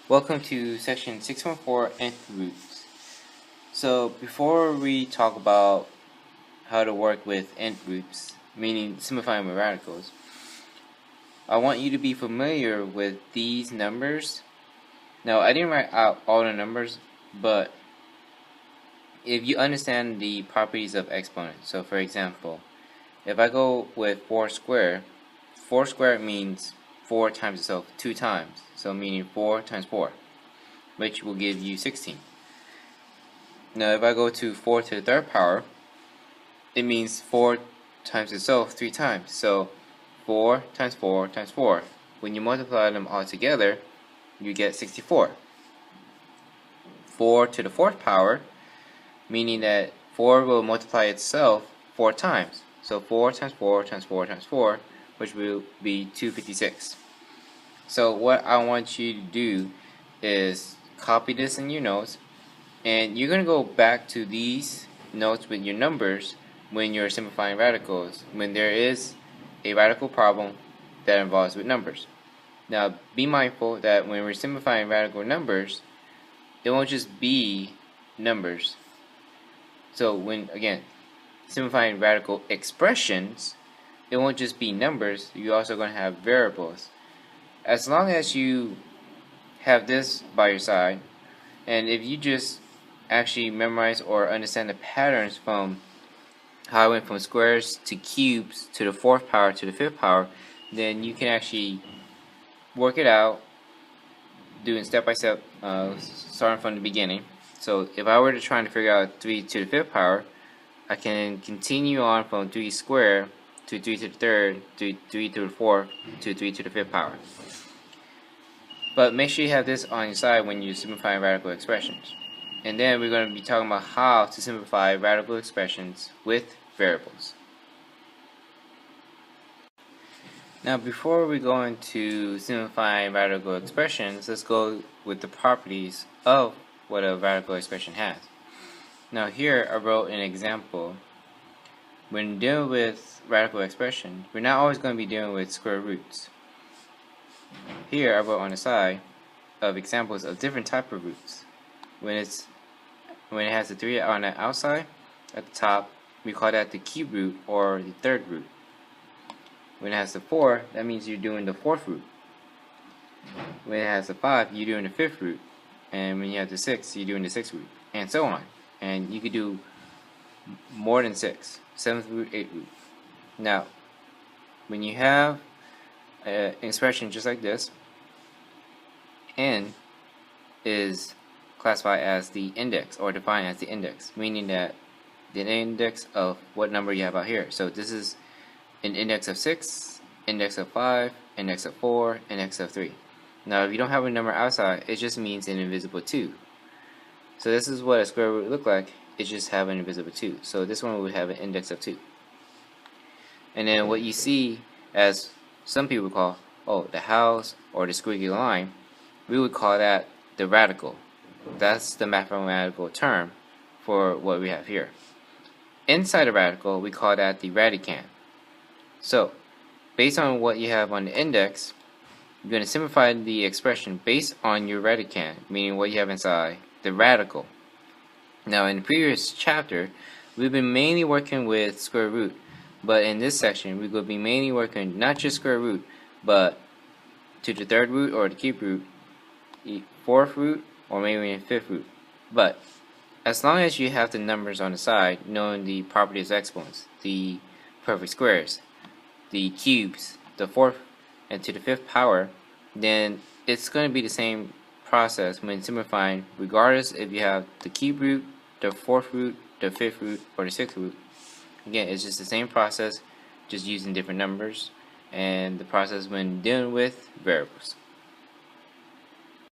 Welcome to section 614, nth roots. So before we talk about how to work with nth roots, meaning simplifying with radicals, I want you to be familiar with these numbers. Now, I didn't write out all the numbers, but if you understand the properties of exponents, so for example, if I go with 4 squared means 4 times itself 2 times, so meaning 4 times 4, which will give you 16. Now if I go to 4 to the third power, it means 4 times itself 3 times, so 4 times 4 times 4. When you multiply them all together, you get 64. 4 to the fourth power, meaning that 4 will multiply itself 4 times, so 4 times 4 times 4 times 4, which will be 256. So what I want you to do is copy this in your notes, and you're going to go back to these notes with your numbers when you're simplifying radicals, when there is a radical problem that involves with numbers. Now be mindful that when we're simplifying radical numbers, it won't just be numbers. So when, again, simplifying radical expressions, it won't just be numbers, you're also going to have variables. As long as you have this by your side, and if you just actually memorize or understand the patterns from how I went from squares to cubes to the fourth power to the fifth power, then you can actually work it out doing step by step, starting from the beginning. So if I were to try to figure out 3 to the fifth power, I can continue on from 3 squared to 3 to the third to 3 to the fourth to 3 to the fifth power. But make sure you have this on your side when you're simplifying radical expressions. And then we're going to be talking about how to simplify radical expressions with variables. Now before we go into simplifying radical expressions, let's go with the properties of what a radical expression has. Now here I wrote an example. When dealing with radical expression, we're not always going to be dealing with square roots. Here I wrote on the side of examples of different type of roots. When it has the 3 on the outside, at the top, we call that the cube root or the third root. When it has the 4, that means you're doing the fourth root. When it has the 5, you're doing the fifth root. And when you have the 6, you're doing the sixth root, and so on. And you could do more than 6, 7th root, 8th root. Now, when you have an expression just like this, n is classified as the index, or defined as the index, meaning that the index of what number you have out here. So this is an index of 6, index of 5, index of 4, index of 3. Now if you don't have a number outside, it just means an invisible 2. So this is what a square root would look like. It just have an invisible 2. So this one would have an index of 2. And then what you see, as some people call, the house or the squiggly line, we would call that the radical. That's the mathematical term for what we have here. Inside a radical, we call that the radicand. So, based on what you have on the index, you're going to simplify the expression based on your radicand, meaning what you have inside the radical. Now, in the previous chapter, we've been mainly working with square root, but in this section, we're going to be mainly working not just square root, but to the third root or the cube root, fourth root, or maybe a fifth root. But as long as you have the numbers on the side, knowing the properties of exponents, the perfect squares, the cubes, the fourth and to the fifth power, then it's going to be the same process when simplifying, regardless if you have the cube root, the fourth root, the fifth root, or the sixth root. Again, it's just the same process, just using different numbers, and the process when dealing with variables.